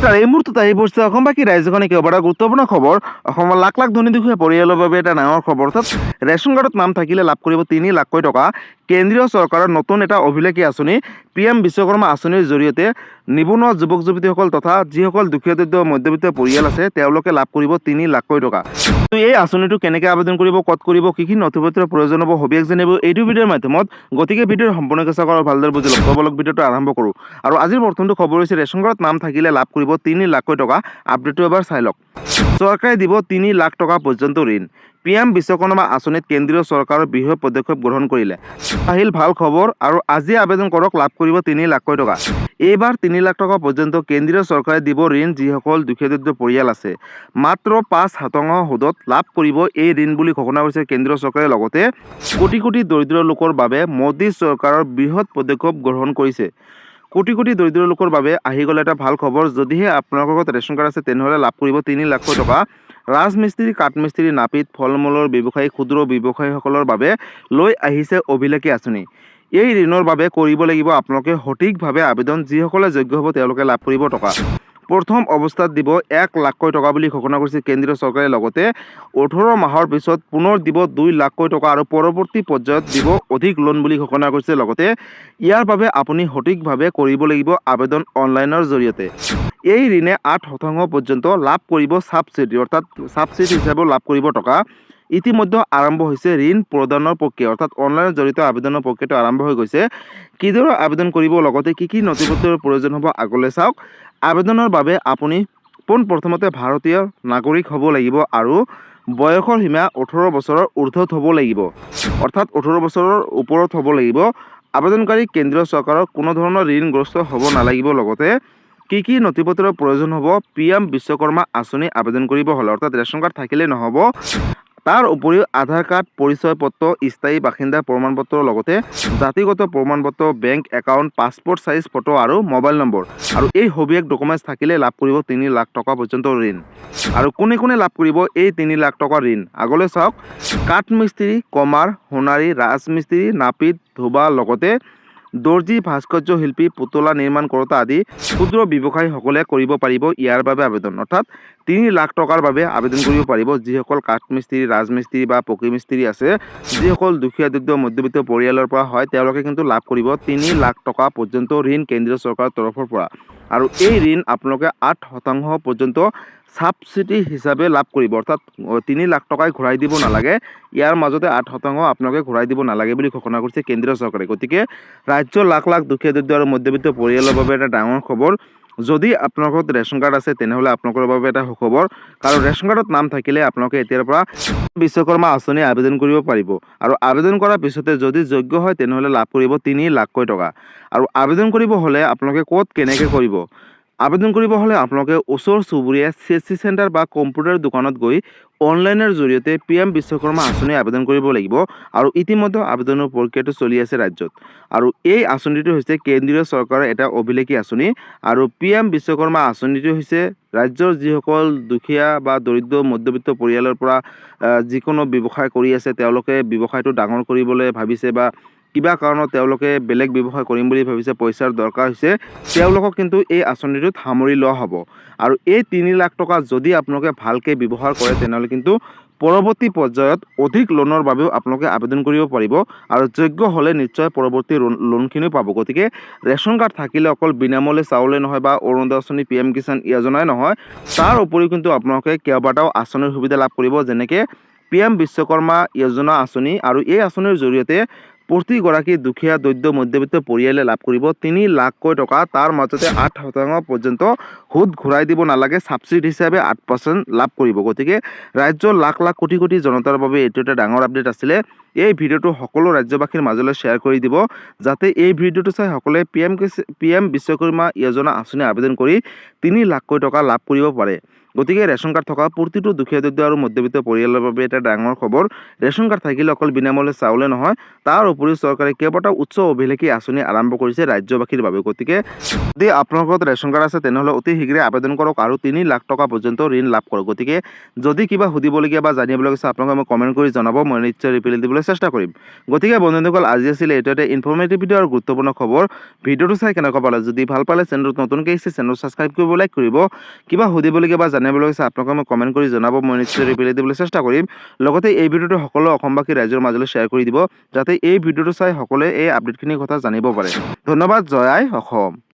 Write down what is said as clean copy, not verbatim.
তাৰ এই মুহূৰ্তত আহি পৰিছে অসমবাসী ৰাইজখনে কেইবাটা গুৰুত্বপূৰ্ণ খবৰ। অসমৰ লাখ লাখ ধনী দুখীয়া পৰিয়ালৰ বাবে এটা ডাঙৰ খবৰ। অৰ্থাৎ ৰেচন কাৰ্ডত নাম থাকিলে লাভ কৰিব 3 লাখকৈ টকা। কেন্দ্ৰীয় চৰকাৰৰ নতুন এটা অভিলেখী আঁচনি PM বিশ্বকৰ্মা আঁচনিৰ জৰিয়তে নিবনুৱা যুৱক যুৱতীসকল তথা যিসকল দুখীয়া দৰিদ্ৰ মধ্যবিত্ত পৰিয়াল আছে তেওঁলোকে লাভ কৰিব 3 লাখকৈ টকা। এই আঁচনিটো কেনেকৈ আবেদন কৰিব, ক'ত কৰিব, কি কি নথিপত্ৰৰ প্ৰয়োজন হ'ব সবিশেষ জানিব এইটো ভিডিঅ'ৰ মাধ্যমত। গতিকে ভিডিঅ'ৰ সম্পূৰ্ণকৈ চাওক আৰু ভালদৰে বুজি লওক। বলক ভিডিঅ'টো আৰম্ভ কৰোঁ। আৰু আজিৰ প্ৰথমটো খবৰ হৈছে ৰেচন কাৰ্ডত নাম থাকিলে লাভ কৰিব 3 লাখকৈ টকা। আপডেটটো এবাৰ চাই লওক। চৰকাৰে দিব 3 লাখ টকা পৰ্যন্ত ঋণ। PM বিশ্বকৰ্মা আঁচনিত কেন্দ্ৰীয় চৰকাৰৰ বৃহৎ পদক্ষেপ গ্ৰহণ কৰিলে। আহিল ভাল খবৰ আৰু আজি আবেদন কৰক, লাভ কৰিব 3 লাখকৈ টকা। এইবাৰ 3 লাখ টকা পৰ্যন্ত কেন্দ্ৰীয় চৰকাৰে দিব ঋণ যিসকল দুখীয়া দৰিদ্ৰ পৰিয়াল আছে। মাত্ৰ 5% সুদত লাভ কৰিব এই ঋণ বুলি ঘোষণা কৰিছে কেন্দ্ৰীয় চৰকাৰে। লগতে কোটি কোটি দৰিদ্ৰ লোকৰ বাবে মোদী চৰকাৰৰ বৃহৎ পদক্ষেপ গ্ৰহণ কৰিছে। কোটি কোটি দৰিদ্ৰ লোকৰ বাবে আহি গ'ল এটা ভাল খবৰ। যদিহে আপোনালোকৰ লগত ৰেচন কাৰ্ড আছে তেনেহ'লে লাভ কৰিব 3 লাখকৈ টকা। ৰাজমিস্ত্ৰী, কাঠমিস্ত্ৰী, নাপিত, ফল মূলৰ ব্যৱসায়ী, ক্ষুদ্ৰ ব্যৱসায়ীসকলৰ বাবে লৈ আহিছে অভিলেখী আঁচনি। এই ঋণৰ বাবে কৰিব লাগিব আপোনালোকে সঠিকভাৱে আবেদন। যিসকলে যোগ্য হ'ব তেওঁলোকে লাভ কৰিব টকা। প্ৰথম অৱস্থাত দিব 1 লাখকৈ টকা বুলি ঘোষণা কৰিছে কেন্দ্ৰীয় চৰকাৰে। লগতে 18 মাহৰ পিছত পুনৰ দিব 2 লাখকৈ টকা আৰু পৰৱৰ্তী পৰ্যায়ত দিব অধিক লোন বুলি ঘোষণা কৰিছে। লগতে ইয়াৰ বাবে আপুনি সঠিকভাৱে কৰিব লাগিব আবেদন অনলাইনৰ জৰিয়তে। এই ঋণে 8% পৰ্যন্ত লাভ কৰিব ছাবচিডি, অৰ্থাৎ ছাবচিডি হিচাপেও লাভ কৰিব টকা। ইতিমধ্যে আৰম্ভ হৈছে ঋণ প্ৰদানৰ প্ৰক্ৰিয়া, অৰ্থাৎ অনলাইনৰ জৰিয়তে আবেদনৰ প্ৰক্ৰিয়াটো আৰম্ভ হৈ গৈছে। কিদৰে আবেদন কৰিব, লগতে কি কি নথিপত্ৰৰ প্ৰয়োজন হ'ব আগলৈ চাওক। আবেদনৰ বাবে আপুনি পোনপ্ৰথমতে ভাৰতীয় নাগৰিক হ'ব লাগিব আৰু বয়সৰ সীমা 18 বছৰৰ ঊৰ্ধত হ'ব লাগিব, অৰ্থাৎ 18 বছৰৰ ওপৰত হ'ব লাগিব। আবেদনকাৰী কেন্দ্ৰীয় চৰকাৰৰ কোনো ধৰণৰ ঋণগ্ৰস্ত হ'ব নালাগিব। লগতে কি কি নথিপত্ৰৰ প্ৰয়োজন হ'ব PM বিশ্বকৰ্মা আঁচনি আবেদন কৰিব হ'লে, অৰ্থাৎ ৰেচন কাৰ্ড থাকিলে নহ'ব। তাৰ উপৰিও আধাৰ কাৰ্ড, পৰিচয় পত্ৰ, স্থায়ী বাসিন্দাৰ প্ৰমাণ পত্ৰ, লগতে জাতিগত প্ৰমাণ পত্ৰ, bank account, passport size photo আৰু মোবাইল নম্বৰ। আৰু এই সবিশেষ ডকুমেণ্টছ থাকিলে লাভ কৰিব 3 লাখ টকা পৰ্যন্ত ঋণ। আৰু কোনে কোনে লাভ কৰিব এই 3 লাখ টকাৰ ঋণ আগলৈ চাওক। কাঠমিস্ত্ৰী, কমাৰ, সোণাৰী, ৰাজমিস্ত্ৰী, নাপিত, ধোবা, লগতে দৰ্জী, ভাস্কৰ্য শিল্পী, পুতলা নিৰ্মাণ কৰোঁতা আদি ক্ষুদ্ৰ ব্যৱসায়ীসকলে কৰিব পাৰিব ইয়াৰ বাবে আবেদন। অৰ্থাৎ 3 লাখ টকাৰ বাবে আবেদন কৰিব পাৰিব যিসকল কাঠমিস্ত্ৰী, ৰাজমিস্ত্ৰী বা পকী মিস্ত্ৰী আছে। যিসকল দুখীয়া দৰিদ্ৰ মধ্যবিত্ত পৰিয়ালৰ পৰা হয় তেওঁলোকে কিন্তু লাভ কৰিব 3 লাখ টকা পৰ্যন্ত ঋণ কেন্দ্ৰীয় চৰকাৰৰ তৰফৰ পৰা। আৰু এই ঋণ আপোনালোকে 8% পৰ্যন্ত ছাবচিডি হিচাপে লাভ কৰিব, অৰ্থাৎ 3 লাখ টকাই ঘূৰাই দিব নালাগে। ইয়াৰ মাজতে 8% আপোনালোকে ঘূৰাই দিব নালাগে বুলি ঘোষণা কৰিছে কেন্দ্ৰীয় চৰকাৰে। গতিকে ৰাজ্যৰ লাখ লাখ দুখীয়া দৰিদ্ৰ আৰু মধ্যবিত্ত পৰিয়ালৰ বাবে এটা ডাঙৰ খবৰ। যদি আপোনালোকৰ ৰেচন কাৰ্ড আছে তেনেহ'লে আপোনালোকৰ বাবে এটা সুখবৰ, কাৰণ ৰেচন কাৰ্ডত নাম থাকিলে আপোনালোকে এতিয়াৰ পৰা বিশ্বকৰ্মা আঁচনি আবেদন কৰিব পাৰিব। আৰু আবেদন কৰাৰ পিছতে যদি যোগ্য হয় তেনেহ'লে লাভ কৰিব 3 লাখকৈ টকা। আৰু আবেদন কৰিব হ'লে আপোনালোকে ক'ত কেনেকৈ কৰিব, আবেদন কৰিব হ'লে আপোনালোকে ওচৰ চুবুৰীয়া CSC চেণ্টাৰ বা কম্পিউটাৰ দোকানত গৈ অনলাইনৰ জৰিয়তে PM বিশ্বকৰ্মা আঁচনি আবেদন কৰিব লাগিব। আৰু ইতিমধ্যে আবেদনৰ প্ৰক্ৰিয়াটো চলি আছে ৰাজ্যত। আৰু এই আঁচনিটো হৈছে কেন্দ্ৰীয় চৰকাৰৰ এটা অভিলেখী আঁচনি। আৰু PM বিশ্বকৰ্মা আঁচনিটো হৈছে ৰাজ্যৰ যিসকল দুখীয়া বা দৰিদ্ৰ মধ্যবিত্ত পৰিয়ালৰ পৰা যিকোনো ব্যৱসায় কৰি আছে, তেওঁলোকে ব্যৱসায়টো ডাঙৰ কৰিবলৈ ভাবিছে বা কিবা কাৰণত তেওঁলোকে বেলেগ ব্যৱসায় কৰিম বুলি ভাবিছে, পইচাৰ দৰকাৰ হৈছে, তেওঁলোকক কিন্তু এই আঁচনিটোত সামৰি লোৱা হ'ব। আৰু এই 3 লাখ টকা যদি আপোনালোকে ভালকৈ ব্যৱহাৰ কৰে তেনেহ'লে কিন্তু পৰৱৰ্তী পৰ্যায়ত অধিক লোনৰ বাবেও আপোনালোকে আবেদন কৰিব পাৰিব। আৰু যোগ্য হ'লে নিশ্চয় পৰৱৰ্তী লোনখিনিও পাব। গতিকে ৰেচন কাৰ্ড থাকিলে অকল বিনামূলীয়া চাউলে নহয় বা অৰুণোদয় আঁচনি, PM কিষাণ যোজনাই নহয়, তাৰ উপৰিও কিন্তু আপোনালোকে কেইবাটাও আঁচনিৰ সুবিধা লাভ কৰিব, যেনেকৈ PM বিশ্বকৰ্মা যোজনা আঁচনি। আৰু এই আঁচনিৰ জৰিয়তে প্ৰতিগৰাকী দুখীয়া দৰিদ্ৰ মধ্যবিত্ত পৰিয়ালে লাভ কৰিব 3 লাখকৈ টকা। তাৰ মাজতে 8% পৰ্যন্ত সুদ ঘূৰাই দিব নালাগে, ছাবচিডি হিচাপে 8% লাভ কৰিব। গতিকে ৰাজ্যৰ লাখ লাখ কোটি কোটি জনতাৰ বাবে এইটো এটা ডাঙৰ আপডেট আছিলে। এই ভিডিঅ'টো সকলো ৰাজ্যবাসীৰ মাজলৈ শ্বেয়াৰ কৰি দিব, যাতে এই ভিডিঅ'টো চাই সকলোৱে PM বিশ্বকৰ্মা যোজনা আঁচনি আবেদন কৰি 3 লাখকৈ টকা লাভ কৰিব পাৰে। গতিকে ৰেচন কাৰ্ড থকা প্ৰতিটো দুখীয়া দৰিদ্ৰ আৰু মধ্যবিত্ত পৰিয়ালৰ বাবে এটা ডাঙৰ খবৰ। ৰেচন কাৰ্ড থাকিলে অকল বিনামূলীয়া চাউলে নহয়, তাৰ উপৰিও চৰকাৰে কেইবাটাও উচ্চ অভিলেখী আঁচনি আৰম্ভ কৰিছে ৰাজ্যবাসীৰ বাবে। গতিকে যদি আপোনালোকৰ ৰেচন কাৰ্ড আছে তেনেহ'লে অতি শীঘ্ৰে আবেদন কৰক আৰু 3 লাখ টকা পৰ্যন্ত ঋণ লাভ কৰক। গতিকে যদি কিবা সুধিবলগীয়া বা জানিবলগীয়া আছে আপোনালোকে মোক কমেণ্ট কৰি জনাব, মই নিশ্চয় ৰিপ্লাই দিবলৈ দিবলৈ চেষ্টা কৰিম। গতিকে বন্ধুসকল আজি আছিলে এইটো এটা ইনফৰ্মেটিভ ভিডিঅ' আৰু গুৰুত্বপূৰ্ণ খবৰ। ভিডিঅ'টো চাই কেনেকুৱা পালে, যদি ভাল পালে চেনেলটো নতুনকৈ আহিছে চেনেল ছাবস্ক্ৰাইব কৰিব, লাইক কৰিব। কিবা সুধিবলগীয়া বা জানিবলগীয়া আছে আপোনালোকে মোক কমেণ্ট কৰি জনাব, মই নিশ্চয় ৰিপ্লাই দিবলৈ চেষ্টা কৰিম। লগতে এই ভিডিঅ'টো সকলো অসমবাসী ৰাইজৰ মাজলৈ শ্বেয়াৰ কৰি দিব, যাতে এই ভিডিঅ'টো চাই সকলোৱে এই আপডেটখিনিৰ কথা জানিব পাৰে। ধন্যবাদ। জয় আই অসম।